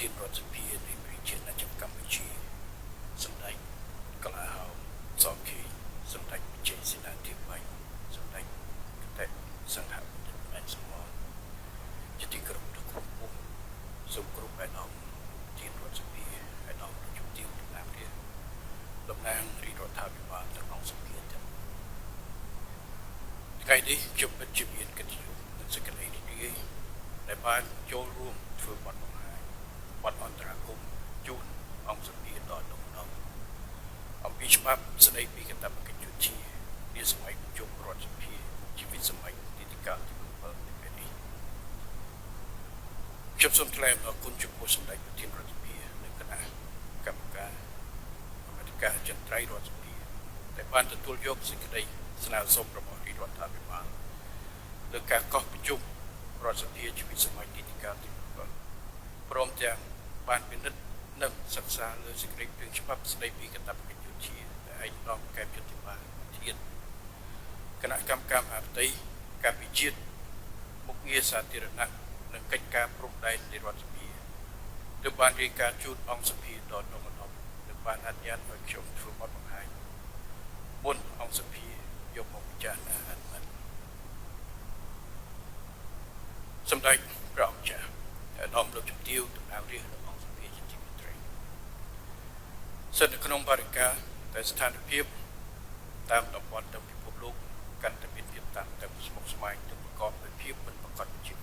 ធានរដ្ឋសភានៃប្រជាជាតិកម្ពុជាសម្ដេចកលាហោសខេសម្ដេចវិជ័យសេនាធិបតីសម្ដេចកតេសង្ឃបណ្ឌិតមែនសមរជាទីគោរពដ៏គង់វង្សសូមគោរពឯកឧត្តមធានរដ្ឋសភាឯកឧត្តមជំទាវតំណាងរាស្ត្រតំណាងរាជរដ្ឋាភិបាលទាំងអង្គសភាទាំងថ្ងៃនេះខ្ញុំពិតជាមានកិត្តិយសនិងសេចក្តីរីករាយដែលបានចូលរួមធ្វើបទបង្ហាញបទអន្តរាគមន៍ជូនអង្គសភាដ៏ដំណំអំពីច្បាប់ស្តីពីកាតព្វកិច្ចយោធានាសម័យប្រជុំរដ្ឋសភាជីវិតសម័យនីតិកាលទី7នៃពេលនេះខ្ញុំសូមថ្លែងអំណរគុណចំពោះសម្ដេចប្រធានរដ្ឋសភានិងគណៈកម្មការចន្ទ្រៃរដ្ឋសភាដែលបានទទួលយកសេចក្តីស្នើសុំរបស់រាជរដ្ឋាភិបាលលើការកោះប្រជុំរដ្ឋសភាជីវិតសម័យនីតិកាលទី7ព្រមទាំងបានពិនិត្យនិងសិក្សាលើសេចក្តីព្រាងច្បាប់ស្តីពីកាតព្វកិច្ចយោធាដែលឯកឧត្តមកែបយុទ្ធបាលធានគណៈកម្មការមហាផ្ទៃការពិជាតិមុខងារសាធារណៈនិងកិច្ចការព្រំដែននៃរដ្ឋសភាទើបបានរាយការណ៍ជូនអង្គសភាដល់ដំណំនិងបានអនុញ្ញាតឲ្យខ្ញុំធ្វើបទបង្ហាញមុនអង្គសភាយកមកពិចារណាអនុម័តសម្ដេចព្រះអង្គចាស់អាដាមលោកជំទាវតំណាងរាស្ត្ររបស់អង្គសភាជាទីមេត្រីស្ថិតនៅក្នុងបរិយាកាសតែស្ថានភាពតាមតំបន់ទៅពិភពលោកកាន់តែមានភាពតានតឹងស្មុគស្មាញនិងប្រកបដោយភាពមិនប្រកបជា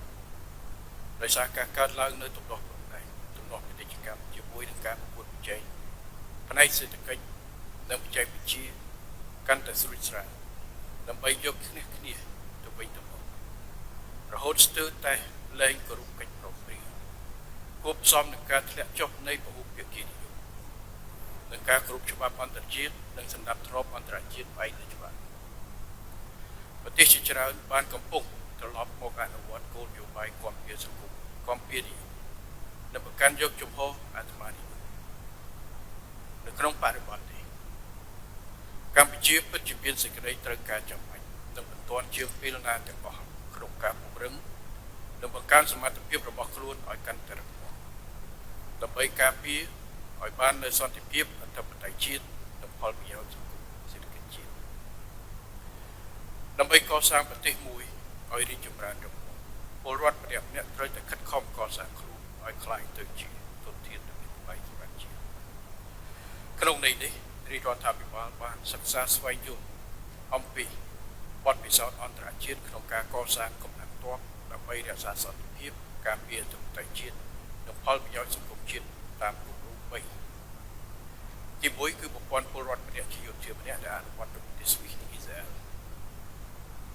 ដោយសារការកើតឡើងនៅទំនាស់ព្រំដែនទំនាស់ពាណិជ្ជកម្មជាមួយនឹងការប្រកួតប្រជែងផ្នែកសេដ្ឋកិច្ចនិងបច្ចេកវិទ្យាកាន់តែស្រួចស្រាវដើម្បីយកឈ្នះគ្នាទៅវិញទៅមករហូតស្ទើរតែលែងគោរពកិច្ចព្រមព្រៀងគួបផ្សំនឹងការធ្លាក់ចុះនៃពហុភាគីនិយមនិងការគោរពច្បាប់អន្តរជាតិនិងសណ្ដាប់ធ្នាប់អន្តរជាតិផ្អែកលើច្បាប់ប្រទេសជាច្រើនបានកំពុងត្រឡប់មកអនុវត្តគោលនយោបាយគាំពារសង្គមគាំពារនិយមនិងប្រកាន់យកជំហរអាត្មានិយមនៅក្នុងបរិបទនេះកម្ពុជាពិតជាមានសេចក្តីត្រូវការចាំបាច់និងបន្ទាន់ជាងពេលណាទាំងអស់ក្នុងការពង្រឹងនិងបង្កើនសមត្ថភាពរបស់ខ្លួនឲ្យកាន់តែរឹងមាំដើម្បីការពារឲ្យបាននូវសន្តិភាពអធិបតេយ្យជាតិនិងផលប្រយោជន៍សង្គមសេដ្ឋកិច្ចជាតិដើម្បីកសាងប្រទេសមួយឲ្យរីកចម្រើនរឹងមាំពលរដ្ឋម្នាក់ៗត្រូវតែខិតខំកសាងខ្លួនឲ្យក្លាយទៅជាធនធានដ៏មានតម្លៃសម្រាប់ជាតិក្នុងន័យនេះរាជរដ្ឋាភិបាលបានសិក្សាស្វែងយល់អំពីបទពិសោធន៍អន្តរជាតិក្នុងការកសាងកម្លាំងទ័ពដើម្បីរក្សាសន្តិភាពការពារអធិបតេយ្យជាតិនិងផលប្រយោជន៍សង្គមជាតិតាមគោលដៅ3ទី1គឺប្រព័ន្ធពលរដ្ឋម្នាក់ជាយោធាម្នាក់ដែលអនុវត្តនៅប្រទេសស្វីសនិងអ៊ីស្រាអែល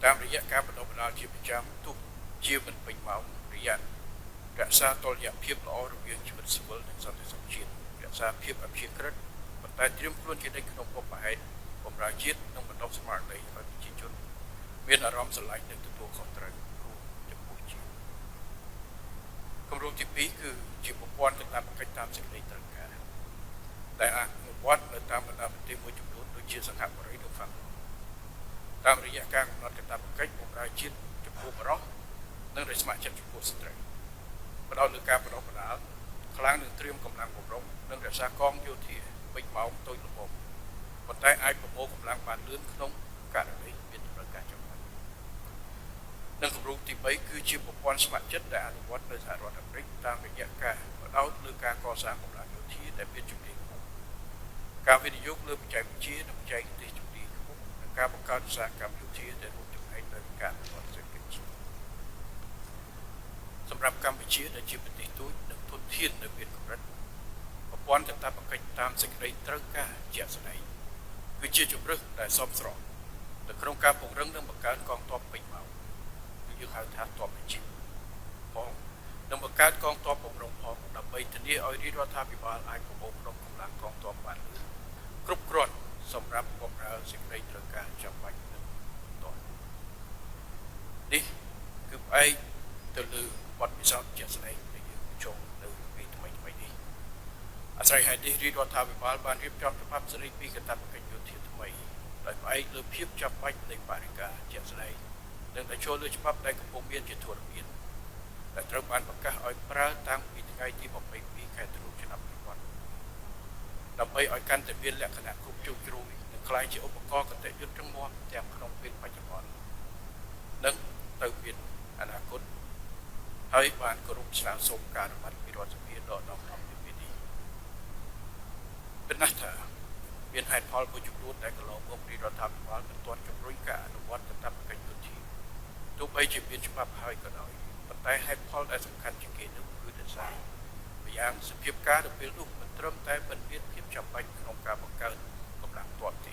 តាមរយៈការបណ្ដុះបណ្ដាលជាប្រចាំទោះជាមិនពេញម៉ោងរយៈរក្សាតុល្យភាពល្អរវាងជីវិតស៊ីវិលនិងសន្តិសុខជាតិរក្សាភាពអព្យាក្រឹតប៉ុន្តែត្រៀមខ្លួនជានិច្ចក្នុងបុព្វហេតុបម្រើជាតិនិងបណ្ដុះស្មារតីឲ្យប្រជាជនមានអារម្មណ៍ស្រឡាញ់និងទទួលខុសត្រូវរួមចំពោះជាតិគម្រោងទី2គឺជាប្រព័ន្ធកាតព្វកិច្ចតាមសេចក្តីត្រូវការដែលអនុវត្តនៅតាមបណ្ដាប្រទេសមួយចំនួនដូចជាសិង្ហបុរីនិងហ្វាំងតាមរយៈការកំណត់កាតព្វកិច្ចបម្រើជាតិចំពោះបរិសុទ្ធនិងដែលស្ម័គ្រចិត្តចំពោះស្ត្រីផ្ដោតលើការបណ្ដុះបណ្ដាលខ្លាំងនឹងត្រៀមកម្លាំងបំរុងនិងរក្សាកងយោធាពេញម៉ោងតូចល្មមប៉ុន្តែអាចប្រមូលកម្លាំងបានលឿនក្នុងករណីមានតម្រូវការចំណាយនិងគម្រោងទី3គឺជាប្រព័ន្ធស្ម័គ្រចិត្តដែលអនុវត្តនៅសហរដ្ឋអាមេរិកតាមរយៈការបដោតលើការកសាងកម្លាំងយោធាដែលមានជំនាញខ្ពស់ការវិនិយោគលើបច្ចេកវិទ្យានិងបច្ចេកទេសជំនាញខ្ពស់និងការបង្កើតឧស្សាហកម្មយោធាដែលរួមចំណែកដល់ការអភិវឌ្ឍសេដ្ឋកិច្ចជាតិសម្រាប់កម្ពុជាដែលជាប្រទេសទូចនិងធនធាននៅមានកម្រិតប្រព័ន្ធកាតព្វកិច្ចតាមសេចក្តីត្រូវការជាក់ស្ដែងគឺជាជម្រើសដែលសមស្របនៅក្នុងការពង្រឹងនិងបង្កើនកងទ័ពពេញម៉ោងគឺយើងហៅថាទ័ពអាជីពផងនិងបង្កើតកងទ័ពបម្រុងផងដើម្បីធានាឲ្យរាជរដ្ឋាភិបាលអាចប្រមូលផ្ដុំកម្លាំងកងទ័ពបានលឿនគ្រប់គ្រាន់សម្រាប់បម្រើសេចក្តីត្រូវការចាំបាច់និងបន្តនេះគឺផ្អែកទៅលើបទពិសោធន៍ជាក់ស្ដែងដែលយើងចូលនៅពេលថ្មីនេះអាស្រ័យហេតុនេះរាជរដ្ឋាភិបាលបានរៀបចំច្បាប់ស្តីពីកាតព្វកិច្ចយោធាថ្មីដោយផ្អែកលើភាពចាំបាច់នៃបរិយាកាសជាក់ស្ដែងនិងដែលចូលលើច្បាប់ដែលកំពុងមានជាធរមានដែលត្រូវបានប្រកាសឲ្យប្រើតាំងពីថ្ងៃទី22ខែ ឲ្យកាន់តែមានលក្ខណៈគ្រប់ជ្រុងជ្រោយនិងខ្លាយជាឧបករណ៍កតេយុទ្ធរឹងមាំទាំងក្នុងពេលបច្ចុប្បន្ននិងទៅមានអនាគតហើយបានគោរពស្នើសុំការអនុម័តពីរដ្ឋសភាដកដងក្នុងវិធាននេះប៉ុន្តែថាមានហេតុផលមួយចំនួនដែលកន្លងមកពីរដ្ឋាភិបាលមិនទាន់ជំរុញការអនុវត្តកាតព្វកិច្ចយោធាទោះបីជាមានច្បាប់ហើយក៏ដោយប៉ុន្តែហេតុផលដែលសំខាន់ជាងគេនោះគឺដោយសារម្យ៉ាងសភាពការនៅពេលនោះមិនត្រឹមតែមិនមានភាពចាំបាច់ក្នុងការបង្កើនកម្លាំងទ័ពទេ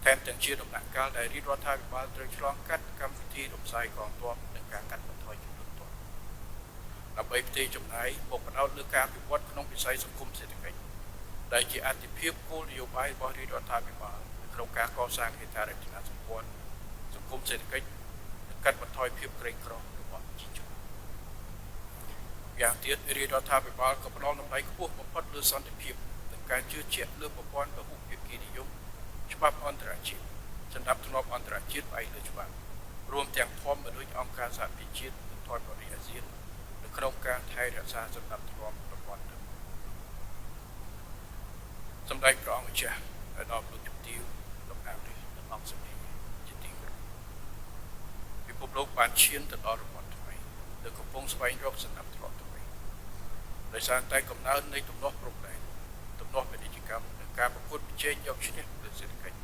ថែមទាំងជាដំណាក់កាលដែលរាជរដ្ឋាភិបាលត្រូវឆ្លងកាត់កម្មវិធីរំសាយកងទ័ពនិងការកាត់បន្ថយចំនួនទ័ពដើម្បីផ្ទេរចំណាយមកផ្ដោតលើការវិវត្តក្នុងវិស័យសង្គមសេដ្ឋកិច្ចដែលជាអតិភិបគោលនយោបាយរបស់រាជរដ្ឋាភិបាលក្នុងការកសាងហេដ្ឋារចនាសម្ព័ន្ធសង្គមសេដ្ឋកិច្ចនិងកាត់បន្ថយភាពក្រីក្ររបស់ប្រជាជនយ៉ាងទៀតរាជរដ្ឋាភិបាលក៏ផ្ដល់តម្លៃខ្ពស់បំផុតលើសន្តិភាពនិងការជឿជាក់លើប្រព័ន្ធពហុភាគីនិយមច្បាប់អន្តរជាតិសម្រាប់ធ្នាប់អន្តរជាតិផ្អែកលើច្បាប់រួមទាំងធម្មមនុស្សអង្គការសហប្រជាជាតិនិងធម្មបរិយាអាស៊ាននៅក្នុងការថែរក្សាសណ្ដាប់ធ្នាប់ប្រព័ន្ធនេះសម្ដេចព្រះអង្គម្ចាស់ឲ្យដល់លោកជំទាវលោកអាមេរិកនិងអង្គសភាជាទីគោរពពិភពលោកបានឈានទៅដល់របបថ្មីដែលកំពុងស្វែងរកសណ្ដាប់ធ្នាប់ថ្មីដោយសារតែកំណើននៃទំនាស់ព្រំដែនទំនាស់ពាណិជ្ជកម្មនិងការប្រកួតប្រជែងយកឈ្នះលើសេដ្ឋកិច្ច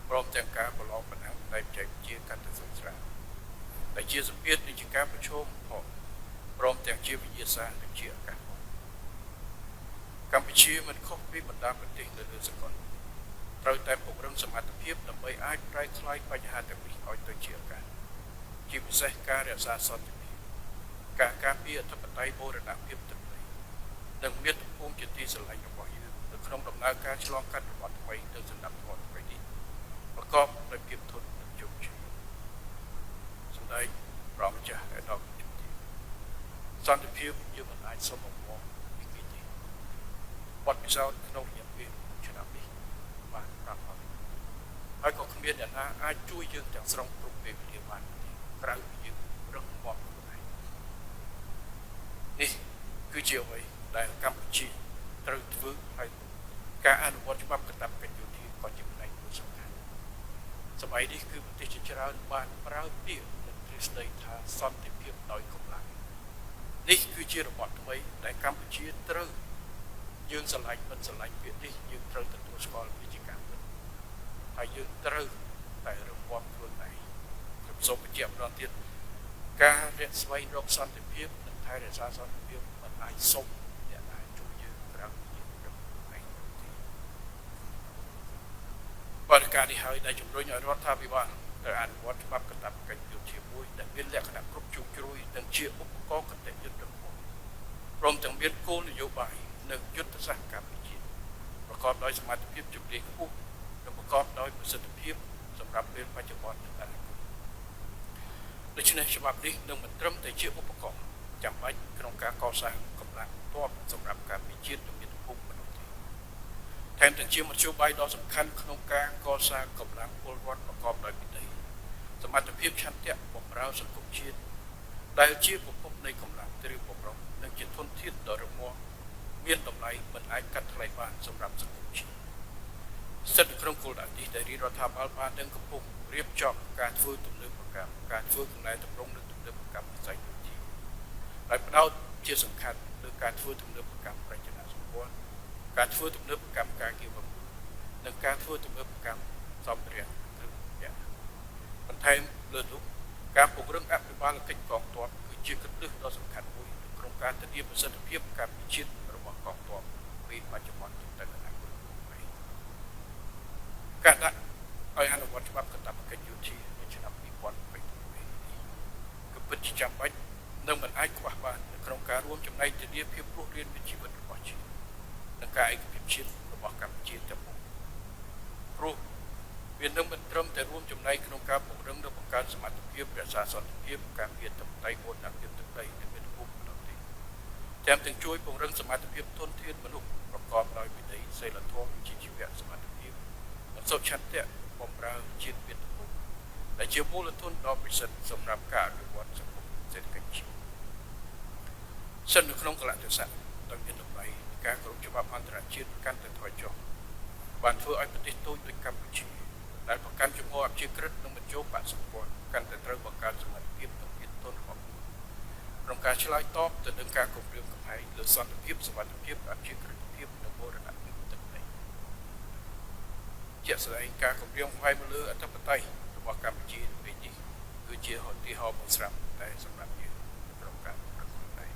ព្រមទាំងការប្រឡងបណ្ដាំតែបច្ចេកវិទ្យាកាន់តែស្រួលស្រាលដែលជាសម្ពាធនៃការប្រឈមផងព្រមទាំងជាវិទ្យាសាស្ត្រនិងជាអាកាសកម្ពុជាមិនខុសពីបណ្ដាប្រទេសនៅលើសកលត្រូវតែពង្រឹងសមត្ថភាពដើម្បីអាចប្រែក្លាយបញ្ហាទាំងនេះឲ្យទៅជាឱកាសជាពិសេសការរក្សាសន្តិភាពការការពារអធិបតេយ្យបូរណភាពទឹកដីនិងមាតុភូមិជាទីស្រឡាញ់របស់យើងនៅក្នុងដំណើរការឆ្លងកាត់របបថ្មីទៅសណ្ដាប់ធ្នាប់ថ្មីនេះប្រកបដោយភាពធន់និងជោគជ័យសម្ដេចព្រះម្ចាស់ឯកឧត្តមជំទាវសន្តិភាពយើងមិនអាចសុំបំពងពីគេទេបទពិសោធន៍ក្នុងរយៈពេលឆ្នាំនេះបានប្រាប់ហើយហើយក៏គ្មានអ្នកណាអាចជួយយើងទាំងស្រុងគ្រប់ពេលវេលាបានទេក្រៅពីយើងរឹងមាំខ្លួនឯងនេះគឺជាអ្វីដែលកម្ពុជាត្រូវធ្វើហើយការអនុវត្តច្បាប់កាតព្វកិច្ចយោធាក៏ជាផ្នែកមួយសំខាន់សម័យនេះគឺប្រទេសជាច្រើនបានប្រើពាក្យនិងទ្រឹស្ដីថាសន្តិភាពដោយកម្លាំងនេះគឺជារបបថ្មីដែលកម្ពុជាត្រូវយើងឆ្លាញ់មិនឆ្លាញ់ពាក្យនេះយើងត្រូវទទួលស្គាល់វាជាការពិតហើយយើងត្រូវតែរំងាប់ខ្លួនឯងខ្ញុំសូមបញ្ជាក់ម្ដងទៀតការរកស្វែងរកសន្តិភាពនិងថែរក្សាសន្តិភាពមិនអាចសុំអ្នកណាជួយយើងក្រៅពីយើងរំខ្លួនឯងទេបរិការនេះហើយដែលជំរុញឲ្យរដ្ឋាភិបាលត្រូវអនុវត្តច្បាប់កាតព្វកិច្ចយោធាមួយដែលមានលក្ខណៈគ្រប់ជ្រុងជ្រោយនិងជាឧបករណ៍កតេយុទ្ធរឹងមាំព្រមទាំងមានគោលនយោបាយនិងយុទ្ធសាស្ត្រកម្ពុជាប្រកបដោយសមត្ថភាពជំនាញខ្ពស់និងប្រកបដោយប្រសិទ្ធភាពសម្រាប់ពេលបច្ចុប្បន្ននិងអនាគតដូច្នេះច្បាប់នេះនឹងមិនត្រឹមតែជាឧបករណ៍ចាំបាច់ក្នុងការកសាងកម្លាំងទ័ពសម្រាប់ការពិជាតិនិងមាតុភូមិប៉ុណ្ណោះទេថែមទាំងជាមធ្យោបាយដ៏សំខាន់ក្នុងការកសាងកម្លាំងពលរដ្ឋប្រកបដោយវិន័យសមត្ថភាពឆន្ទៈបម្រើសង្គមជាតិដែលជាប្រភពនៃកម្លាំងទ្រាវបម្រុងនិងជាធនធានដ៏រឹងមាំមានតម្លៃមិនអាចកាត់ថ្លៃបានសម្រាប់សង្គមជាតិស្ថិតក្នុងគោលដៅនេះដែលរដ្ឋាភិបាលបាននឹងកំពុងរៀបចំការធ្វើទំនើបកម្មការធ្វើកំណែតម្រង់និងទំនើបកម្មវិស័យយោធាហើយផ្ដោតជាសំខាន់លើការធ្វើទំនើបកម្មរចនាសម្ព័ន្ធការធ្វើទំនើបកម្មការងារបំពុលនិងការធ្វើទំនើបកម្មសម្ភារៈគ្រឿងបន្លាស់បន្ថែមលើនោះការពង្រឹងអភិបាលកិច្ចកងទ័ពគឺជាគន្លឹះដ៏សំខាន់មួយក្នុងការធានាប្រសិទ្ធភាពការពិชิតរបស់កងទ័ពពីបច្ចុប្បន្នទៅអនាគតការដាក់ឲ្យអនុវត្តច្បាប់កាតព្វកិច្ចយោធានៅឆ្នាំ2022នេះគឺពិតជាចាំបាច់និងមិនអាចខ្វះបាននៅក្នុងការរួមចំណែកធានាភាពរស់រានមានជីវិតរបស់ជាតិនិងការឯកភាពជាតិរបស់កម្ពុជាទាំងមូលព្រោះវានឹងមិនត្រឹមតែរួមចំណែកក្នុងការពង្រឹងនិងបង្កើនសមត្ថភាពរក្សាសន្តិភាពការពារទឹកដីបូរណភាពទឹកដីនិងមាតុភូមិប៉ុណ្ណោះទេថែមទាំងជួយពង្រឹងសមត្ថភាពធនធានមនុស្សប្រកបដោយវិន័យសីលធម៌វិជ្ជាជីវៈសមត្ថភាពនិងសុឆន្ទៈបម្រើជាតិមាតុភូមិដែលជាមូលធនដ៏ពិសិដ្ឋសម្រាប់ការអភិវឌ្ឍសង្គមសេដ្ឋកិច្ចជាតិសិននៅក្នុងកលៈទេសៈដោយមានតម្លៃការគោរពច្បាប់អន្តរជាតិកាន់តែថយចុះ បានធ្វើឲ្យប្រទេសទូចដូចកម្ពុជាដែលប្រកាន់ជំហរអព្យាក្រឹតនិងបញ្ចូលបកសម្ព័ន្ធកាន់តែត្រូវបង្កើនសមត្ថភាពនិងភាពទន់របស់ខ្លួនក្នុងការឆ្លើយតបទៅនឹងការគំរាមកំហែងលើសន្តិភាពសុវត្ថិភាពអព្យាក្រឹតភាពនិងបូរណភាពទឹកដីជាក់ស្ដែងការគំរាមកំហែងមកលើអធិបតេយ្យរបស់កម្ពុជាពេលនេះគឺជាឧទាហរណ៍មួយស្រាប់តែសម្រាប់យើងក្នុងការប្រកបដែរ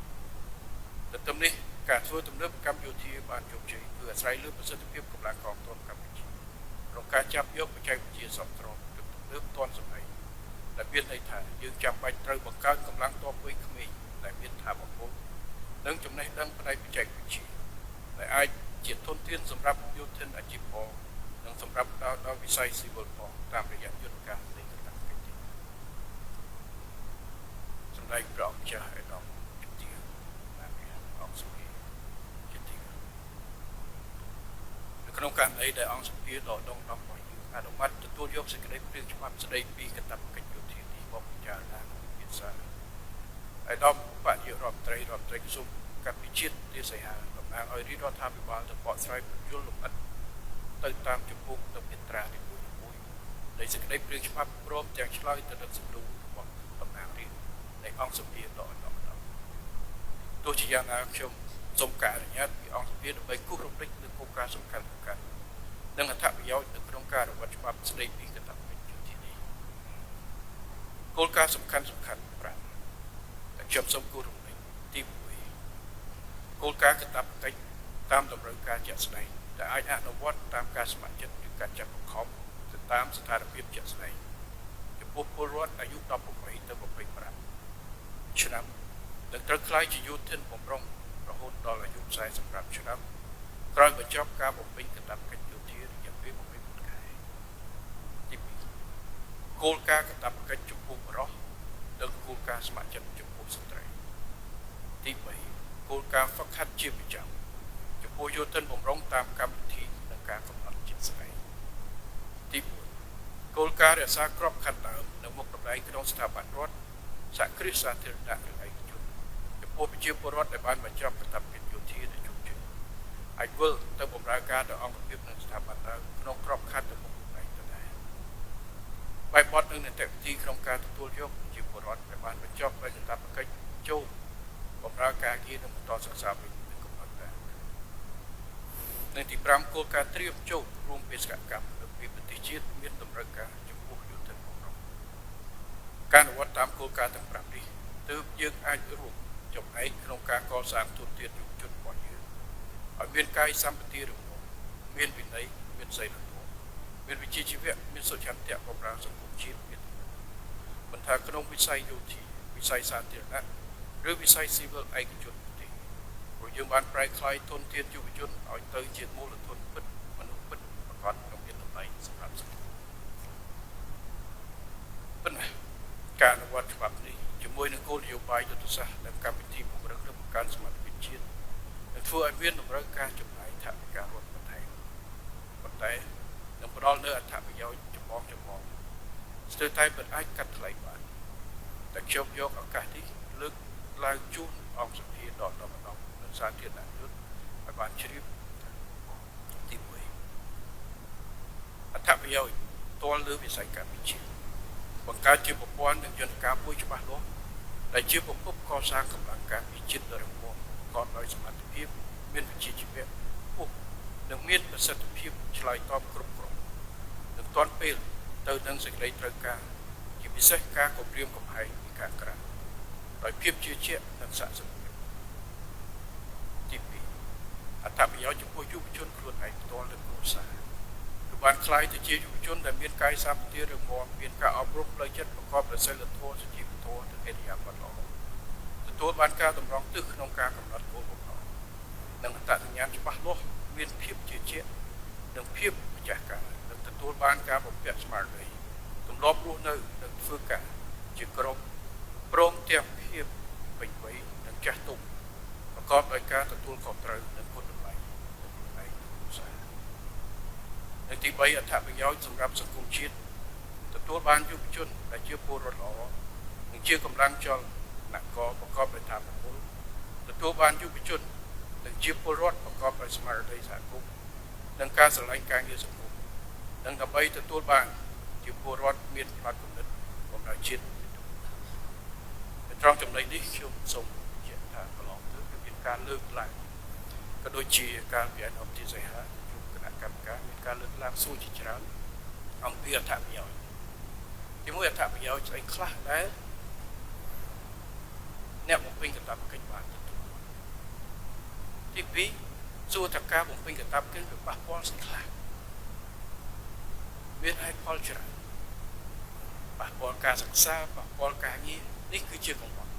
ទន្ទឹមនេះការធ្វើទំនើបកម្មយោធាបានជោគជ័យគឺអាស្រ័យលើប្រសិទ្ធភាពកម្លាំងកងទ័ពកម្ពុជាក្នុងការចាប់យកបច្ចេកវិទ្យាសមស្របនិងទំនើបទាន់សម័យដែលមានន័យថាយើងចាំបាច់ត្រូវបង្កើនកម្លាំងទ័ពវ័យក្មេងដែលមានថាមពលនិងចំណេះដឹងផ្នែកបច្ចេកវិទ្យាដែលអាចជាធនធានសម្រាប់យោធិនអាជីវកម្មនិងសម្រាប់ដល់វិស័យស៊ីវិលផងតាមរយៈយន្តការនៃកតាកិច្ចសម្ដេចព្រះអង្គចាស់ឯកឧត្តមជំទាវអង្គសុភាជាទីនៅក្នុងករណីដែលអង្គសុភាដកដងរបស់យើងអនុម័តទទួលយកសេចក្តីព្រាងច្បាប់ស្តីពីកតាកិច្ចយោធានេះមកពិចារណាក្នុងពិសាឯកឧត្តមបញ្ញរដ្ឋមន្ត្រីក្រសួងកាត់វិជាតិទាសីហាតំណាងឲ្យរាជរដ្ឋាភិបាលទៅបកស្រាយពន្យល់លម្អិតទៅតាមជំពូកនិងមាត្រានីមួយៗនៃសេចក្តីព្រាងច្បាប់ព្រមទាំងឆ្លើយទៅនឹងសំណួររបស់តំណាងរាស្ត្រនៃអង្គសភាដកដងទោះជាយ៉ាងណាខ្ញុំសូមការអនុញ្ញាតពីអង្គសភាដើម្បីគូសរំលឹកលើគោលការណ៍សំខាន់និងអត្ថប្រយោជន៍នៅក្នុងការអនុវត្តច្បាប់ស្តីពីកតាបកិច្ចយោធានេះគោលការណ៍សំខាន់5ដែលខ្ញុំសូមគូសរំលឹកទី1គោលការណ៍កតាបកិច្ចតាមតម្រូវការជាក់ស្ដែងដែលអាចអនុវត្តតាមការស្ម័គ្រចិត្តឬការចាប់បង្ខំទៅតាមស្ថានភាពជាក់ស្ដែងចំពោះពលរដ្ឋអាយុ18ទៅ25ឆ្នាំនឹងត្រូវក្លាយជាយោធិនបម្រុងរហូតដល់អាយុ45ឆ្នាំក្រោយបញ្ចប់ការបំពេញកាតព្វកិច្ចយោធារយៈពេល24ខែទី2គោលការណ៍កាតព្វកិច្ចចំពោះបុរសនិងគោលការណ៍ស្ម័គ្រចិត្តចំពោះស្ត្រីទី3គោលការណ៍ហ្វឹកហាត់ជាប្រចាំចំពោះយោធិនបម្រុងតាមកម្មវិធីនិងការកំណត់ជាក់ស្ដែងទី4គោលការណ៍រក្សាក្របខ័ណ្ឌដើមនៅមុខតំណែងក្នុងស្ថាប័នរដ្ឋសហគ្រាសសាធារណៈឬឯកជនចំពោះប្រជាពលរដ្ឋដែលបានបញ្ចប់កាតព្វកិច្ចយោធាដែលជោគជ័យអាចវិលទៅបម្រើការដល់អង្គភាពនិងស្ថាប័នដើមក្នុងក្របខ័ណ្ឌទៅមុខតំណែងដដែលបែបបទនិងនីតិវិធីក្នុងការទទួលយកប្រជាពលរដ្ឋដែលបានបញ្ចប់ដោយកាតព្វកិច្ចចូលបម្រើការងារនិងបន្តសិក្សាវិញនឹងកំណត់ដែរនិងទី5គោលការណ៍ត្រៀមចូលរួមបេសកកម្មនៅពីប្រទេសជាតិមានតម្រូវការចំពោះយុទ្ធសាស្ត្របម្រុងការអនុវត្តតាមគោលការណ៍ទាំង5នេះទើបយើងអាចរួមចំណែកក្នុងការកសាងទុនធានយុវជនរបស់យើងឲ្យមានកាយសម្បទារឹងមាំមានវិន័យមានសីលធម៌មានវិជ្ជាជីវៈមានសុចរិតបម្រើសង្គមជាតិមានមិនថាក្នុងវិស័យយោធាវិស័យសាធារណៈឬវិស័យស៊ីវិលឯកជនទេព្រោះយើងបានប្រែក្លាយទុនធានយុវជនឲ្យទៅជាមូលធនពិតមនុស្សពិតប្រកបក្នុងមានតម្លៃសម្រាប់សង្គមប៉ុន្តែការអនុវត្តច្បាប់នេះជាមួយនឹងគោលនយោបាយយុទ្ធសាស្ត្រនិងកម្មវិធីពង្រឹងនិងបង្កើនសមត្ថភាពជាតិនឹងធ្វើឲ្យមានតម្រូវការចំណាយថវិការដ្ឋបន្ថែមប៉ុន្តែនឹងផ្ដល់នូវអត្ថប្រយោជន៍ចម្បងស្ទើរតែមិនអាចកាត់ថ្លៃបានតែខ្ញុំយកឱកាសនេះលើកឡើងជូនអង្គសភាដល់ម្ដងនិងសាធារណជនឲ្យបានជ្រាបទី1អត្ថប្រយោជន៍ផ្ទាល់លើវិស័យការវិជាបង្កើតជាប្រព័ន្ធនិងយន្តការមួយច្បាស់លាស់ដែលជាប្រភពកសាងកម្លាំងការពារជាតិដ៏រឹងមាំប្រកបដោយសមត្ថភាពមានវិជ្ជាជីវៈខ្ពស់និងមានប្រសិទ្ធភាពឆ្លើយតបគ្រប់គ្រាន់និងទាន់ពេលទៅនឹងសេចក្តីត្រូវការជាពិសេសការគម្រាមកំហែងពីខាងក្រៅដោយភាពជឿជាក់និងស័ក្តិសិទ្ធិទី2អត្ថប្រយោជន៍ចំពោះយុវជនខ្លួនឯងផ្ទាល់និងគ្រួសារគឺបានក្លាយទៅជាយុវជនដែលមានកាយសម្បទារឹងមាំមានការអប់រំផ្លូវចិត្តប្រកបដោយសីលធម៌សុជីវធម៌និងឥរិយាបថល្អទទួលបានការតម្រង់ទិសក្នុងការកំណត់គោលបំណងនិងអត្តសញ្ញាណច្បាស់លាស់មានភាពជឿជាក់និងភាពម្ចាស់ការនិងទទួលបានការបំពាក់ស្មារតីទម្លាប់រស់នៅនិងធ្វើការជាក្រុមព្រមទាំងភាពពេញវ័យនិងចាស់ទុំប្រកបដោយការទទួលខុសត្រូវនិងគុណតម្លៃក្នុងខ្លួនឯងគ្រួសារនិងទី3អត្ថប្រយោជន៍សម្រាប់សង្គមជាតិទទួលបានយុវជនដែលជាពលរដ្ឋល្អនិងជាកម្លាំងចលនាករប្រកបដោយថាមពលទទួលបានយុវជននិងជាពលរដ្ឋប្រកបដោយស្មារតីសហគមន៍ និងការស្រឡាញ់ការងារសង្គមនិងដើម្បីទទួលបានជាពលរដ្ឋមានផ្នត់គំនិតបម្រើជាតិត្រង់ចំណុចនេះខ្ញុំសូមបញ្ជាក់ថាកន្លងទៅគឺមានការលើកឡើងក៏ដូចជាការវិនិយោគទីសីហាជួបគណៈកម្មការមានការលើកឡើងសួរជាច្រើនអំពីអត្ថប្រយោជន៍ជាមួយអត្ថប្រយោជន៍ស្អីខ្លះដែលអ្នកបំពេញកាតព្វកិច្ចបានទទួលទី2សួរថាការបំពេញកាតព្វកិច្ចវាប៉ះពាល់ស្អីខ្លះមានហេតុផលច្រើនប៉ះពាល់ការសិក្សាប៉ះពាល់ការងារនេះគឺជាកង្វល់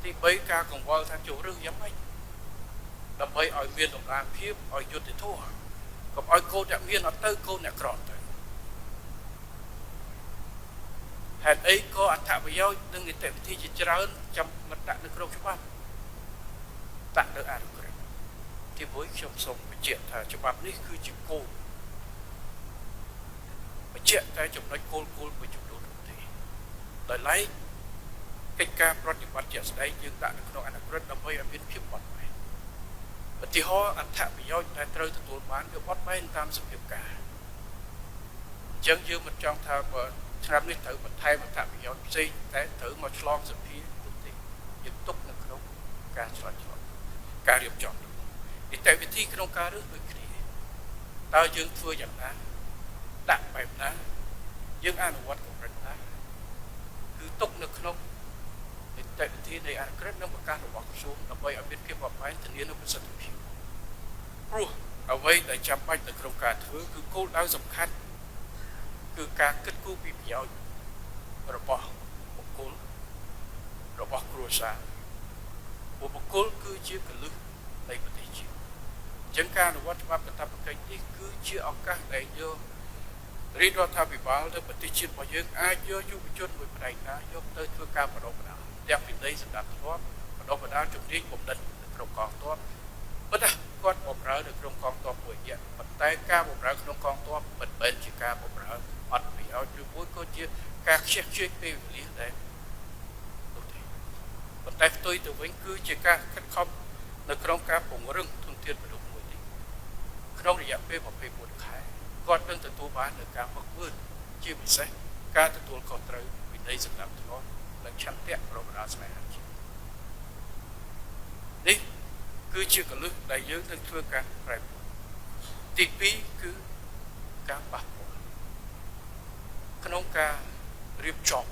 ទី3ការកង្វល់ថាចូលរើសយ៉ាងម៉េចដើម្បីឲ្យមានតម្លាភាពឲ្យយុត្តិធម៌កុំឲ្យកូនអ្នកមានអត់ទៅកូនអ្នកក្រទៅហេតុអីក៏អត្ថប្រយោជន៍និងនីតិវិធីជាច្រើនចាំមិនដាក់នៅក្នុងច្បាប់ដាក់នៅអនុក្រឹត្យទី1ខ្ញុំសូមបញ្ជាក់ថាច្បាប់នេះគឺជាគោលបញ្ជាក់តែចំណុចគោលមួយចំនួនទេដោយឡែកកិច្ចការប្រតិបត្តិជាក់ស្ដែងយើងដាក់នៅក្នុងអនុក្រឹត្យដើម្បីឲ្យមានភាពបត់បែនឧទាហរណ៍អត្ថប្រយោជន៍ដែលត្រូវទទួលបានវាបត់បែនតាមសភាពការអញ្ចឹងយើងមិនចង់ថាបើឆ្នាំនេះត្រូវបន្ថែមអត្ថប្រយោជន៍ផ្សេងតែត្រូវមកឆ្លងសភានោះទេយើងទុកនៅក្នុងការឆ្លងការរៀបចំនីតិវិធីក្នុងការរើសដូចគ្នាតើយើងធ្វើយ៉ាងណាដាក់បែបណាយើងអនុវត្តកម្រិតណាគឺទុកនៅក្នុងនីតិវិធីនៃអនុក្រឹត្យនិងប្រកាសរបស់ក្រសួងដើម្បីឲ្យមានភាពបត់បែនធានានូវប្រសិទ្ធភាពព្រោះអ្វីដែលចាំបាច់នៅក្នុងការធ្វើគឺគោលដៅសំខាន់គឺការគិតគូរពីប្រយោជន៍របស់បុគ្គលរបស់គ្រួសារបុគ្គលគឺជាកលឹះនៃប្រទេសជាតិអញ្ចឹងការអនុវត្តច្បាប់កាតព្វកិច្ចនេះគឺជាឱកាសដែលយករាជរដ្ឋាភិបាលទៅប្រទេសជាតិរបស់យើងអាចយកយុវជនមួយផ្នែកណាយកទៅធ្វើការបណ្ដុះបណ្ដាលទាំងពីនៃសម្ដាប់ធ្នាប់បណ្ដុះបណ្ដាលជំនាញបំណិតនៅក្នុងកងទ័ពប៉ុន្តែគាត់បម្រើនៅក្នុងកងទ័ពមួយរយៈប៉ុន្តែការបម្រើក្នុងកងទ័ពមិនមែនជាការបម្រើអត់ប្រយោជន៍ឬមួយក៏ជាការខ្ជះខ្ជាយពេលវេលាដែរនោះទេប៉ុន្តែផ្ទុយទៅវិញគឺជាការខិតខំនៅក្នុងការពង្រឹងធនធានមនុស្សមួយនេះក្នុងរយៈពេល24ខែគាត់នឹងទទួលបាននូវការហ្វឹកហ្វឺនជាពិសេសការទទួលខុសត្រូវវិន័យសម្ដាប់ធ្នាប់និងឆន្ទៈប្រកបដោយស្នេហាជាតិនេះគឺជាកលឹះដែលយើងនឹងធ្វើការប្រែប្រួលទី2គឺការប៉ះពាល់ក្នុងការរៀបចំ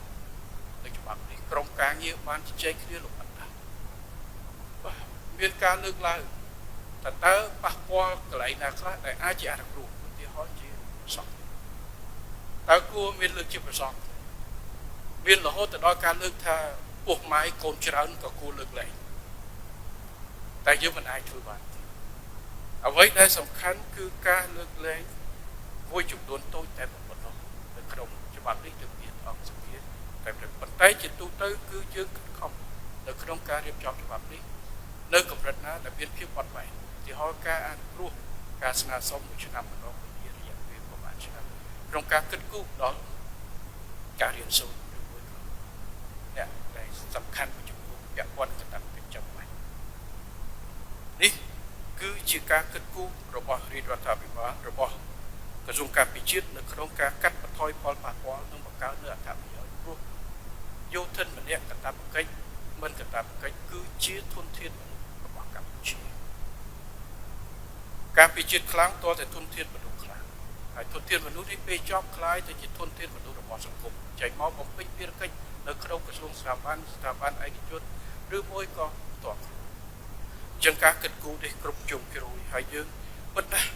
នៅច្បាប់នេះក្រុមការងារបានជជែកគ្នាលំអិតណាស់បាទមានការលើកឡើងតើប៉ះពាល់កន្លែងណាខ្លះដែលអាចជាអនុគ្រោះឧទាហរណ៍ជាសង្ឃតើគួរមានលើកជាប្រសងមានរហូតទៅដល់ការលើកថាពោះម៉ាយកូនច្រើនក៏គួរលើកលែងតែយើងមិនអាចធ្វើបានអ្វីដែលសំខាន់គឺការលើកលែងមួយចំនួនតូចតែប៉ុណ្ណោះនៅក្នុងច្បាប់នេះទើបមានអង្គសភាតែប៉ុន្តែជាទូទៅគឺយើងខិតខំនៅក្នុងការរៀបចំច្បាប់នេះនៅកម្រិតណាដែលមានភាពបត់បែនឧទាហរណ៍ការអនុគ្រោះការស្នើសុំមួយឆ្នាំម្ដងជារយៈពេលប្រហែលឆ្នាំក្នុងការគិតគូរដល់ការរៀនសូត្រឬមួយក៏អ្នកដែលសំខាន់មួយចំនួនពាក់ព័ន្ធกับកិច្ចចាំបាច់នេះគឺជាការគិតគូររបស់រាជរដ្ឋាភិបាលរបស់ក្រសួងការពារជាតិនៅក្នុងការកាត់បន្ថយផលប៉ះពាល់និងបង្កើននូវអត្ថប្រយោជន៍ព្រោះយោធិនម្នាក់កាតព្វកិច្ចមិនកាតព្វកិច្ចគឺជាធនធានរបស់កម្ពុជាការពារជាតិខ្លាំងតតែធនធានមនុស្សខ្លាំងហើយធនធានមនុស្សនេះពេលចប់คล้ายទៅជាធនធានមនុស្សរបស់សង្គមចេញមកបំពេញភារកិច្ចនៅក្នុងក្រសួងស្ថាប័នឯកជនឬមួយក៏ផ្ទាល់ខ្លួនចឹងការគិតគូរនេះគ្រប់ជ្រុងជ្រោយហើយយើងពិតណាស់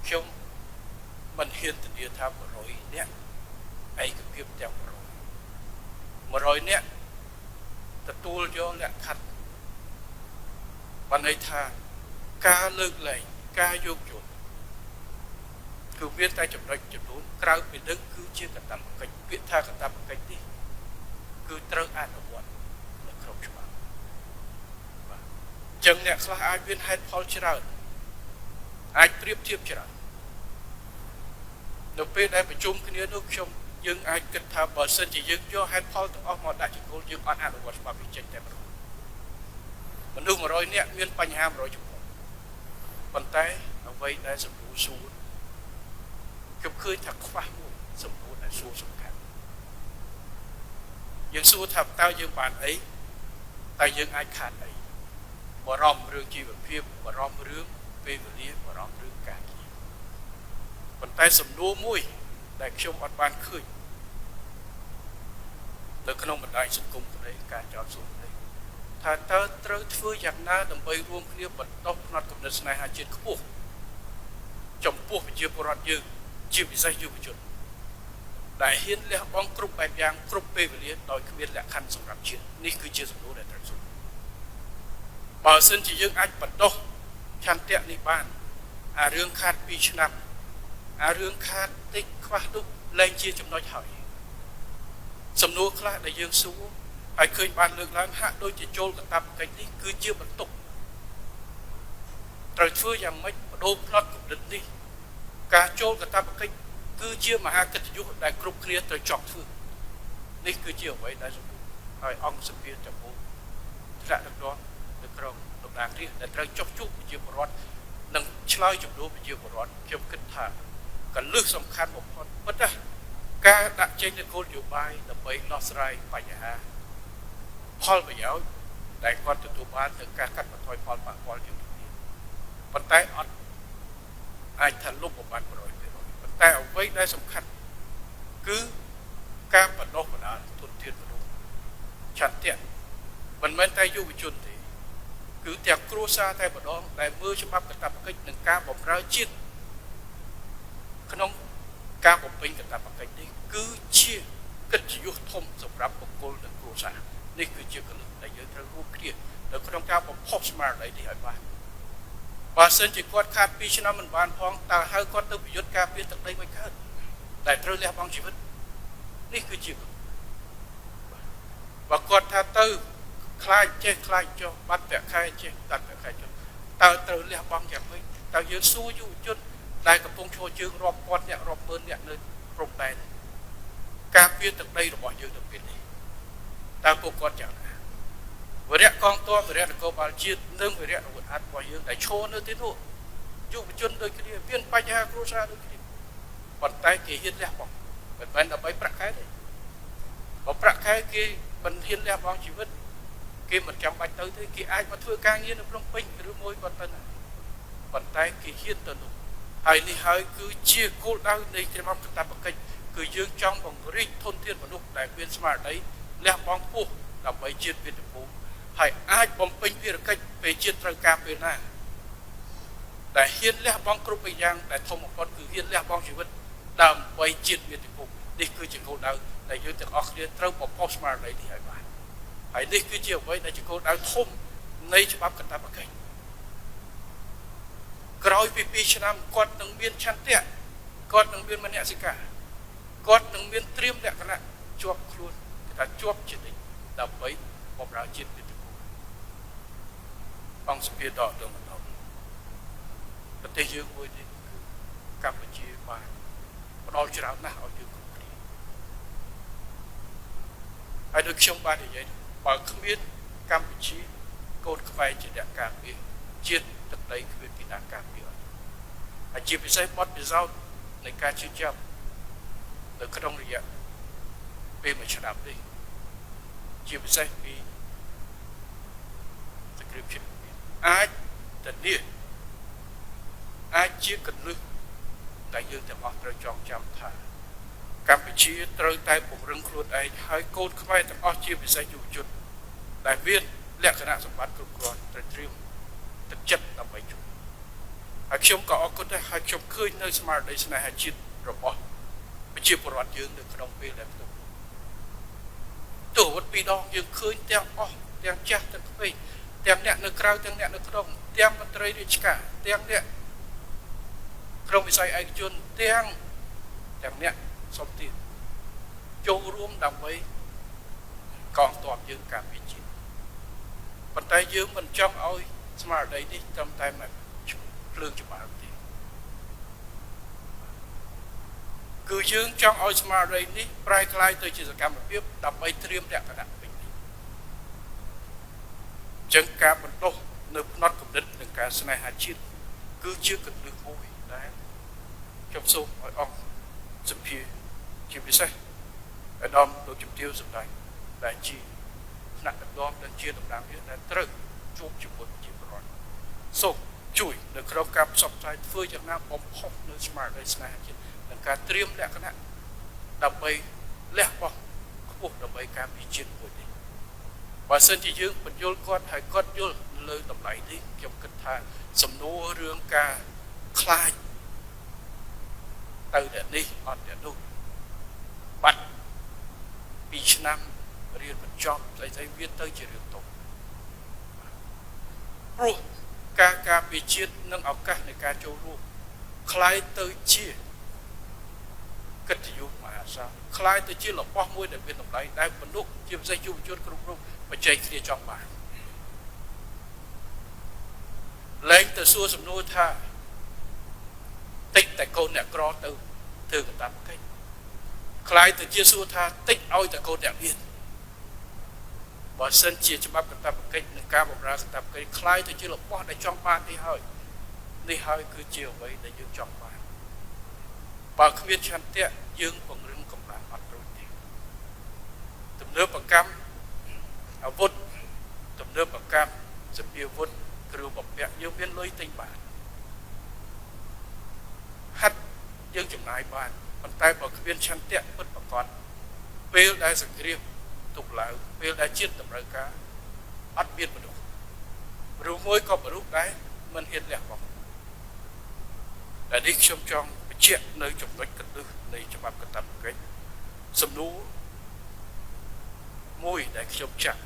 ខ្ញុំមិនហ៊ានធានាថា100នាក់ឯកភាពទាំង100នាក់ទទួលយកលក្ខខណ្ឌបានន័យថាការលើកលែងការយកយល់គឺមានតែចំណុចចំនួនក្រៅពីនឹងគឺជាកាតព្វកិច្ចពាក្យថាកាតព្វកិច្ចនេះគឺត្រូវអនុវត្តនៅក្នុងច្បាប់បាទអញ្ចឹងអ្នកខ្លះអាចមានហេតុផលច្រើនអាចប្រៀបធៀបច្រើននៅពេលដែលប្រជុំគ្នានោះយើងអាចគិតថាបើសិនជាយើងយកហេតុផលទាំងអស់មកដាក់ជាគោលយើងអត់អនុវត្តច្បាប់នេះចេញតែមនុស្ស100នាក់មានបញ្ហា100ចំពោះ ប៉ុន្តែអ្វីដែលសំណួរសួរខ្ញុំឃើញថាខ្វះមួយសំណួរដែលសួរសំខាន់យើងសួរថាតើយើងបានអីតែយើងអាចខាតអីបារម្ភរឿងជីវភាពបារម្ភរឿងពេលវេលាបារម្ភរឿងការងារប៉ុន្តែសំណួរមួយដែលខ្ញុំអត់បានឃើញនៅក្នុងបណ្ដាញសង្គមក្តីការចោទសួរនេះថាតើត្រូវធ្វើយ៉ាងណាដើម្បីរួមគ្នាបន្តផ្នត់គំនិតស្នេហាជាតិខ្ពស់ចំពោះប្រជាពលរដ្ឋយើងជាពិសេសយុវជនដែលហ៊ានលះបង់គ្រប់បែបយ៉ាងគ្រប់ពេលវេលាដោយគ្មានលក្ខខណ្ឌសម្រាប់ជាតិនេះគឺជាសំណួរដែលត្រូវសួរបើសិនជាយើងអាចបន្តឆន្ទៈនេះបានអារឿងខាត2ឆ្នាំអារឿងខាតតិចខ្វះនោះលែងជាចំណុចហើយសំណួរខ្លះដែលយើងសួរហើយឃើញបានលើកឡើងហាក់ដូចជាចូលកាតព្វកិច្ចនេះគឺជាបន្ទុកត្រូវធ្វើយ៉ាងម៉េចបដូរផ្នត់គំនិតនេះការចូលកាតព្វកិច្ចគឺជាមហាកិត្តិយសដែលគ្រប់គ្នាត្រូវចង់ធ្វើនេះគឺជាអ្វីដែលសំណួរហើយអង្គសភាទាំងមូលថ្នាក់ដឹកនាំនៅក្នុងលោកដាគ្រាដែលត្រូវចុះជួបប្រជាពលរដ្ឋនិងឆ្លើយចំនួនប្រជាពលរដ្ឋខ្ញុំគិតថាកលឹះសំខាន់បំផុតប៉ុន្តែការដាក់ចេញនូវគោលនយោបាយដើម្បីដោះស្រាយបញ្ហាផលប្រយោជន៍ដែលគាត់ទទួលបានtừការកាត់បន្ថយផលប៉ះពាល់ជំនាញប៉ុន្តែអត់អាចថាលុបបំបាត់100%ប៉ុន្តែអ្វីដែលសំខាន់គឺការបណ្ដុះបណ្ដាលទុនធានមនុស្សឆន្ទៈមិនមែនតែយុវជនទេគឺទាំងគ្រួសារតែម្ដងដែលមើលច្បាប់កាតព្វកិច្ចនិងការបម្រើជាតិក្នុងការបំពេញកាតព្វកិច្ចនេះគឺជាកិត្តិយសធំសម្រាប់បុគ្គលនិងគ្រួសារនេះគឺជាកលឹះដែលយើងត្រូវរួមគ្នានៅក្នុងការបំផុសស្មារតីនេះឲ្យបានបើសិនជាគាត់ខាត2ឆ្នាំមិនបានផងតើហៅគាត់ទៅប្រយុទ្ធការពារទឹកដីមិនកើតដែលត្រូវលះបង់ជីវិតនេះគឺជាបើគាត់ថាទៅខ្លាចចេះខ្លាចចុះបាត់ប្រាក់ខែចេះបាត់ប្រាក់ខែចុះតើត្រូវលះបង់យ៉ាងម៉េចតើយើងសួរយុវជនដែលកំពុងឈរជើងរាប់ពាន់អ្នករាប់ម៉ឺនអ្នកនៅព្រំដែនការពារទឹកដីរបស់យើងទៅពេលនេះតើពួកគាត់យ៉ាងណាវរៈកងទ័ពវរៈនគរបាលជាតិនិងវរៈអាវុធហត្ថរបស់យើងដែលឈរនៅទីនោះយុវជនដូចគ្នាមានបញ្ហាគ្រួសារដូចគ្នាប៉ុន្តែគេហ៊ានលះបង់មិនមែនដើម្បីប្រាក់ខែទេបើប្រាក់ខែគេមិនហ៊ានលះបង់ជីវិតគេមិនចាំបាច់ទៅទេគេអាចមកធ្វើការងារនៅភ្នំពេញឬមួយក៏ទៅណាប៉ុន្តែគេហ៊ានទៅនោះហើយនេះហើយគឺជាគោលដៅនៃច្បាប់កាតព្វកិច្ចគឺយើងចង់បង្រីកធនធានមនុស្សដែលមានស្មារតីលះបង់ពោះដើម្បីជាតិមាតុភូមិហើយអាចបំពេញភារកិច្ចពេលជាតិត្រូវការពេលណាដែលហ៊ានលះបង់គ្រប់យ៉ាងដែលធំបំផុតគឺហ៊ានលះបង់ជីវិតដើម្បីជាតិមាតុភូមិនេះគឺជាគោលដៅដែលយើងទាំងអស់គ្នាត្រូវបំផុសស្មារតីនេះឲ្យបានហើយនេះគឺជាអ្វីដែលជាគោលដៅធំនៃច្បាប់កាតព្វកិច្ចក្រោយពី2ឆ្នាំគាត់នឹងមានឆន្ទៈគាត់នឹងមានមនសិការគាត់នឹងមានត្រៀមលក្ខណៈជាប់ខ្លួនថាជាប់ជានិច្ចដើម្បីបម្រើជាតិមាតុភូមិអង្គសភាដកទៅម្ដងប្រទេសយើងមួយនេះគឺកម្ពុជាបានផ្ដល់ច្រើនណាស់ឲ្យយើងគ្រប់គ្នាហើយដូចខ្ញុំបាននិយាយបើគ្មានកម្ពុជាកូនខ្មែរជាអ្នកការពារជាតិទឹកដីគ្មានពីណាការពារហើយជាពិសេសបទពិសោធន៍នៃការជឿចាប់នៅក្នុងរយៈពេល1ឆ្នាំនេះជាពិសេសពីសង្គ្រាមជាតិអាចធានាអាចជាកលឹះដែលយើងទាំងអស់ត្រូវចងចាំថាកម្ពុជាត្រូវតែពង្រឹងខ្លួនឯងហើយកូនខ្មែរទាំងអស់ជាពិសេសយុវជនដែលមានលក្ខណៈសម្បត្តិគ្រប់គ្រាន់ត្រូវត្រៀមទឹកចិត្តដើម្បីជួយហើយខ្ញុំក៏អរគុណដែរហើយខ្ញុំឃើញនៅស្មារតីស្នេហាជាតិរបស់ប្រជាពលរដ្ឋយើងនៅក្នុងពេលដែលផ្ទុះទោះវត្តពីរដងយើងឃើញទាំងអស់ទាំងចាស់ទាំងក្មេងទាំងអ្នកនៅក្រៅទាំងអ្នកនៅក្នុងទាំងមន្ត្រីរាជការទាំងអ្នកក្នុងវិស័យឯកជនទាំងអ្នកសំទានចូលរួមដើម្បីកងទ័ពយើងការពារជាតិប៉ុន្តែយើងមិនចង់ឲ្យស្មារតីនេះត្រឹមតែមកភ្លើងច្បាល់ទេគឺយើងចង់ឲ្យស្មារតីនេះប្រែក្លាយទៅជាសកម្មភាពដើម្បីត្រៀមលក្ខណៈពេញនេះចឹងការបណ្ដុះនៅផ្នត់គំនិតនិងការស្នេហាជាតិ គឺជាកន្លឹះមួយដែលខ្ញុំសូមឲ្យអង្គសភាជាពិសេសអាដាមលោកជំទាវសម្ដេចដែលជាថ្នាក់ដឹកនាំនិងជាតំណាងរាស្ត្រដែលត្រូវជួបជាមួយប្រជាពលរដ្ឋសូមជួយនៅក្នុងការផ្សព្វផ្សាយធ្វើយ៉ាងណាបំផុសនៅស្មារតីស្នេហាជាតិនិងការត្រៀមលក្ខណៈដើម្បីលះបង់ខ្ពស់ដើម្បីការពិជាតិមួយនេះបើសិនជាយើងបញ្យល់គាត់ហើយគាត់យល់លើតម្លៃនេះខ្ញុំគិតថាសំណួររឿងការខ្លាចទៅតែនេះអត់តែនោះបាត់2ឆ្នាំរៀនបញ្ចប់ស្អីៗវាទៅជារឿងទុកព្រោះការពិជាតិនិងឱកាសនៃការចូលរួមคล้ายទៅជាកិត្តិយសមហាសាលคล้ายទៅជារបស់មួយដែលមានតម្លៃដែលមនុស្សជាពិសេសយុវជនគ្រប់រូបបច្ចេកគ្នាចង់បានលែងទៅសួរសំណួរថាតិចតែកូនអ្នកក្រទៅធ្វើកតាបកិច្ចคล้ายទៅជាសួរថាតិចឲ្យតែកូនអ្នកមានបើសិនជាច្បាប់កតាបកិច្ចនិងការបម្រើកតាបកិច្ចคล้ายទៅជារបស់ដែលចង់បាននេះហើយគឺជាអ្វីដែលយើងចង់បានបើគ្មានឆន្ទៈយើងពង្រឹងកម្លាំងអត់រួចទេទំនើបកម្មអាវុធទំនើបកម្មសភាវុធគ្រឿងបំពាក់យើងមានលុយទិញបានហាត់យើងចំណាយបានប៉ុន្តែបើគ្មានឆន្ទៈពិតប្រាកដពេលដែលសង្គ្រាមទុកឡើងពេលដែលជាតិតម្រូវការអត់មានមនុស្សមួយក៏មនុស្សដែរមិនហ៊ានលះបង់តែនេះខ្ញុំចង់បញ្ជាក់នៅចំណុចកណ្ដឹះនៃច្បាប់កាតព្វកិច្ចសំណួរមួយដែលខ្ញុំចាក់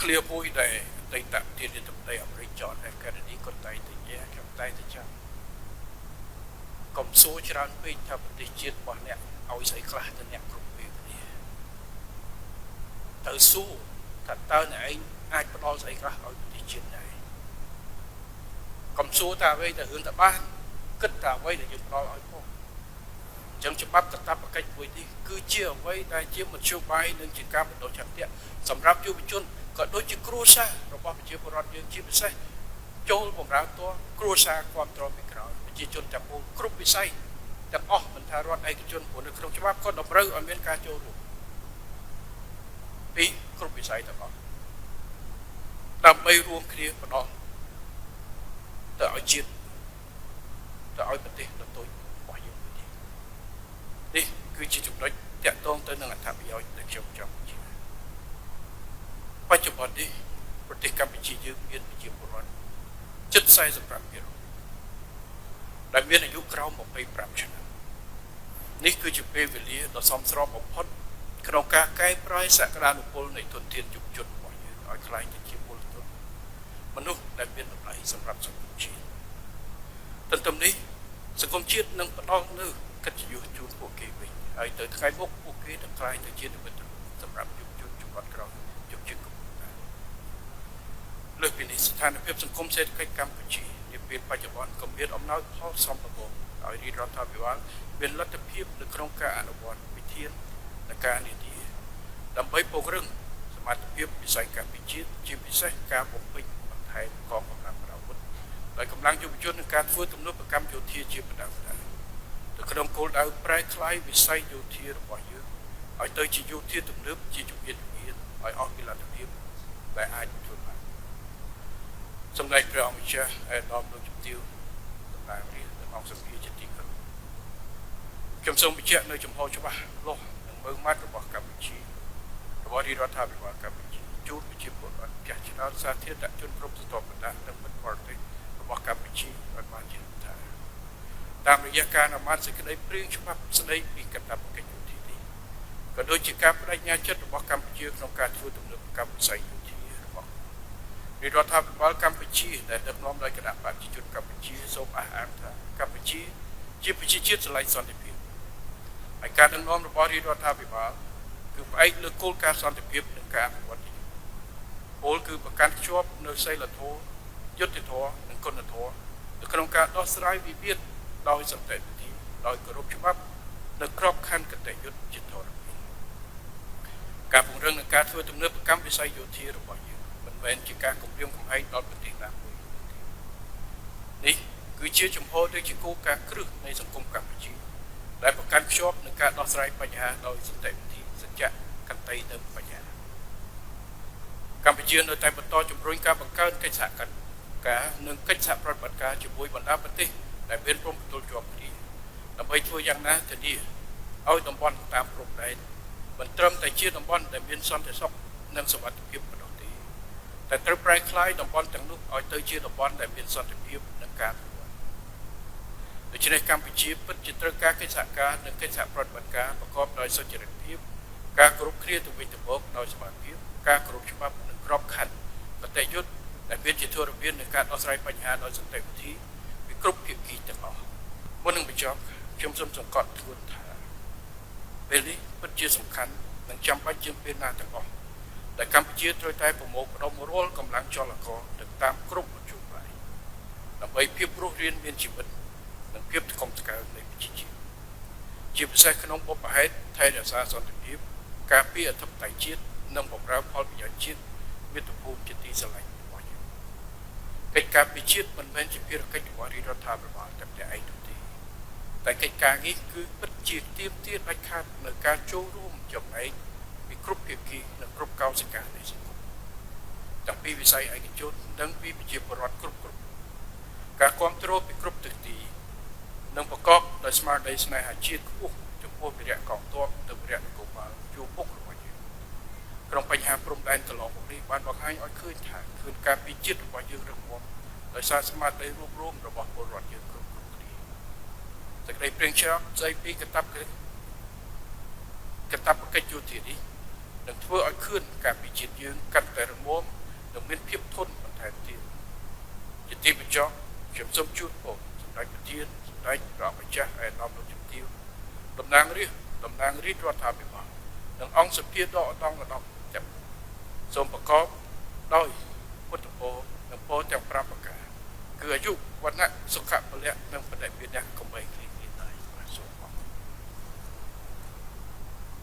ឃ្លាមួយដែលអតីតប្រធានាធិបតីអាមេរិក John F. Kennedy គាត់តែងតែនិយាយខ្ញុំតែងតែចាំកុំសួរច្រើនពេកថាប្រទេសជាតិរបស់អ្នកឲ្យស្អីខ្លះទៅអ្នកគ្រប់ពេលគ្នាទៅសួរថាតើអ្នកឯងអាចផ្ដល់ស្អីខ្លះឲ្យប្រទេសជាតិដែរកុំសួរថាអ្វីដែលរឿងតែបានគិតថាអ្វីដែលយើងផ្ដល់ឲ្យផងអញ្ចឹងច្បាប់កាតព្វកិច្ចមួយនេះគឺជាអ្វីដែលជាមធ្យោបាយនិងជាការបណ្ដុះឆន្ទៈសម្រាប់យុវជនក៏ដូចជាគ្រួសាររបស់ប្រជាពលរដ្ឋយើងជាពិសេសចូលបម្រើតួគ្រួសារគ្រប់គ្រងពីក្រោយប្រជាជនទាំងមូលគ្រប់វិស័យទាំងអស់មិនថារដ្ឋឯកជនព្រោះនៅក្នុងច្បាប់ក៏តម្រូវឲ្យមានការចូលរួមពីគ្រប់វិស័យទាំងអស់ដើម្បីរួមគ្នាផ្ដល់ទៅឲ្យជាតិទៅឲ្យប្រទេសដ៏តូចរបស់យើងនេះគឺជាចំណុចតាក់ទងទៅនឹងអត្ថប្រយោជន៍ដែលខ្ញុំចង់ជម្រាបបច្ចុប្បន្ននេះប្រទេសកម្ពុជាយើងមានប្រជាពលរដ្ឋជិត 45% ដែលមានអាយុក្រោម25ឆ្នាំនេះគឺជាពេលវេលាដ៏សមស្របបំផុតក្នុងការកែប្រែសក្តានុពលនៃធនធានយុវជនរបស់យើងឲ្យក្លាយទៅជាពលរដ្ឋមនុស្សដែលមានតម្លៃសម្រាប់សង្គមជាតិទន្ទឹមនេះសង្គមជាតិនឹងផ្ដល់នូវកិត្តិយសជូនពួកគេវិញហើយទៅថ្ងៃមុខពួកគេនឹងក្លាយទៅជានិមិត្តរូបសម្រាប់យុវជនជំនាន់ក្រោយយុវជនកម្ពុជាលើសពីនេះស្ថានភាពសង្គមសេដ្ឋកិច្ចកម្ពុជានាពេលបច្ចុប្បន្នក៏មានអំណោយផលសំប្រកបឲ្យរាជរដ្ឋាភិបាលមានលទ្ធភាពនៅក្នុងការអនុវត្តវិធាននៃការនានាដើម្បីពង្រឹងសមត្ថភាពវិស័យការពិជាតិជាពិសេសការបំពេញបន្ថែមកងកម្លាំងប្រដាប់អាវុធដោយកម្លាំងយុវជននឹងការធ្វើទំនើបកម្មយោធាជាបណ្ដាទៅក្នុងគោលដៅប្រែក្លាយវិស័យយោធារបស់យើងឲ្យទៅជាយោធាទំនើបជាជំនាញឲ្យអស់ពីលទ្ធភាពដែលអាចធ្វើបានសម្ដេចព្រះអង្គម្ចាស់អាដាមលោកជំទាវតំណាងរាស្ត្រនិងអង្គសភាជាទីគោរពខ្ញុំសូមបញ្ជាក់នៅចំហច្បាស់លាស់និងមើលម៉ាត់របស់កម្ពុជារបស់រាជរដ្ឋាភិបាលកម្ពុជាជូនប្រជាពលរដ្ឋផ្ទះច្រើនសាធារណជនគ្រប់ស្រទាប់បណ្ដានិងមិត្តបរទេសរបស់កម្ពុជាឲ្យបានជាថាតាមរយៈការអនុម័តសេចក្តីព្រាងច្បាប់ស្តីពីកាតព្វកិច្ចយោធានេះក៏ដូចជាការបដិញ្ញាចិត្តរបស់កម្ពុជាក្នុងការធ្វើទំនើបកម្មវិស័យយោធារបស់រាជរដ្ឋាភិបាលកម្ពុជាដែលដឹកនាំដោយគណៈប្រជាជនកម្ពុជាសូមអះអាងថាកម្ពុជាជាប្រជាជាតិស្រឡាញ់សន្តិភាពហើយការដឹកនាំរបស់រាជរដ្ឋាភិបាលគឺផ្អែកលើគោលការណ៍សន្តិភាពនិងការអភិវឌ្ឍពលគឺប្រកាន់ខ្ជាប់នៅសីលធម៌យុត្តិធម៌និងគុណធម៌នៅក្នុងការដោះស្រាយវិវាទដោយសន្តិវិធីដោយគោរពច្បាប់និងក្របខ័ណ្ឌគតិយុត្តជាធរភាពការពង្រឹងនិងការធ្វើទំនើបកម្មវិស័យយោធារបស់យើងមិនមែនជាការគម្រាមកំហែងដល់ប្រទេសណាមួយ នេះគឺជាជំហរដូចជាគោលការណ៍គ្រឹះនៃសង្គមកម្ពុជាដែលប្រកាន់ខ្ជាប់នឹងការដោះស្រាយបញ្ហាដោយសន្តិវិធីសច្ចៈកន្តីនៅបញ្ញាកម្ពុជានៅតែបន្តជំរុញការបង្កើនកិច្ចសហការនិងកិច្ចសហប្រតិបត្តិការជាមួយបណ្ដាប្រទេសដែលមានព្រំប្រទល់ជាប់គ្នាដើម្បីធ្វើយ៉ាងណាធានាឲ្យតំបន់តាមព្រំដែនមិនត្រឹមតែជាតំបន់ដែលមានសន្តិសុខនិងសុវត្ថិភាពប៉ុណ្ណោះទេតែត្រូវប្រែក្លាយតំបន់ទាំងនោះឲ្យទៅជាតំបន់ដែលមានសន្តិភាពនិងការអភិវឌ្ឍដូច្នេះកម្ពុជាពិតជាត្រូវការកិច្ចសហការនិងកិច្ចសហប្រតិបត្តិការប្រកបដោយសុចរិតភាពការគោរពគ្នាទៅវិញទៅមកដោយសមត្ថភាពការគោរពច្បាប់និងក្របខ័ណ្ឌបទយុទ្ធដែលមានជាធរមាននៃការដោះស្រាយបញ្ហាដោយសន្តិវិធីពីគ្រប់ភាគីទាំងអស់មុននឹងបញ្ចប់ខ្ញុំសូមសង្កត់ធ្ងន់ថាពេលនេះពិតជាសំខាន់និងចាំបាច់ជាងពេលណាទាំងអស់ដែលកម្ពុជាត្រូវតែប្រមូលផ្ដុំរាល់កម្លាំងចលករទៅតាមគ្រប់មធ្យោបាយដើម្បីភាពរស់រានមានជីវិតនិងភាពថ្កុំថ្កើងនៃប្រជាជាតិជាពិសេសក្នុងបុព្វហេតុថែរក្សាសន្តិភាពការពារអធិបតេយ្យជាតិនិងបម្រើផលប្រយោជន៍ជាតិមាតុភូមិជាទីស្រឡាញ់របស់យើងកិច្ចការពារជាតិមិនមែនជាភារកិច្ចរបស់រាជរដ្ឋាភិបាលតែម្នាក់ឯងនោះទេតែកិច្ចការនេះគឺពិតជាទាមទារដាច់ខាតនៅការចូលរួមចំណែកពីគ្រប់ភាគីនិងគ្រប់កោសិកានៃសង្គមតាំងពីវិស័យឯកជននិងពីប្រជាពលរដ្ឋគ្រប់ការគ្រប់គ្រងពីគ្រប់ទិសទីនិងប្រកបដោយស្មារតីស្នេហាជាតិខ្ពស់ចំពោះវីរៈកងទ័ពនិងវីរៈនគរបាលជួរពុករបស់យើងក្នុងបញ្ហាព្រំដែនកន្លងមកនេះបានបង្ហាញឲ្យឃើញថាការពារជាតិរបស់យើងរឹងមាំដោយសារស្មារតីរួបរวมរបស់ពលរដ្ឋយើងគ្រប់គ្នាសេចក្តីព្រៀងច្បាប់ស្តីពីកាតព្វកិច្ចយោធានេះនឹងធ្វើឲ្យខឿនការពារជាតិយើងកាន់តែរឹងមាំនិងមានភាពធន់បន្ថែមទៀតជាទីបញ្ចប់ខ្ញុំសូមជូនពរសម្ដេចប្រធានសម្ដេចព្រះម្ចាស់ឯកឧត្តមលោកជំទាវតំណាងរាជរដ្ឋាភិបាលនិងអង្គសភាដ៏ឧត្តមទាំងសូមប្រកបដោយពុទ្ធពរនិងពរទាំង5ប្រការគឺអាយុវណ្ណៈសុខៈពលៈនិងបដិវិញ្ញាកំបីគ្លី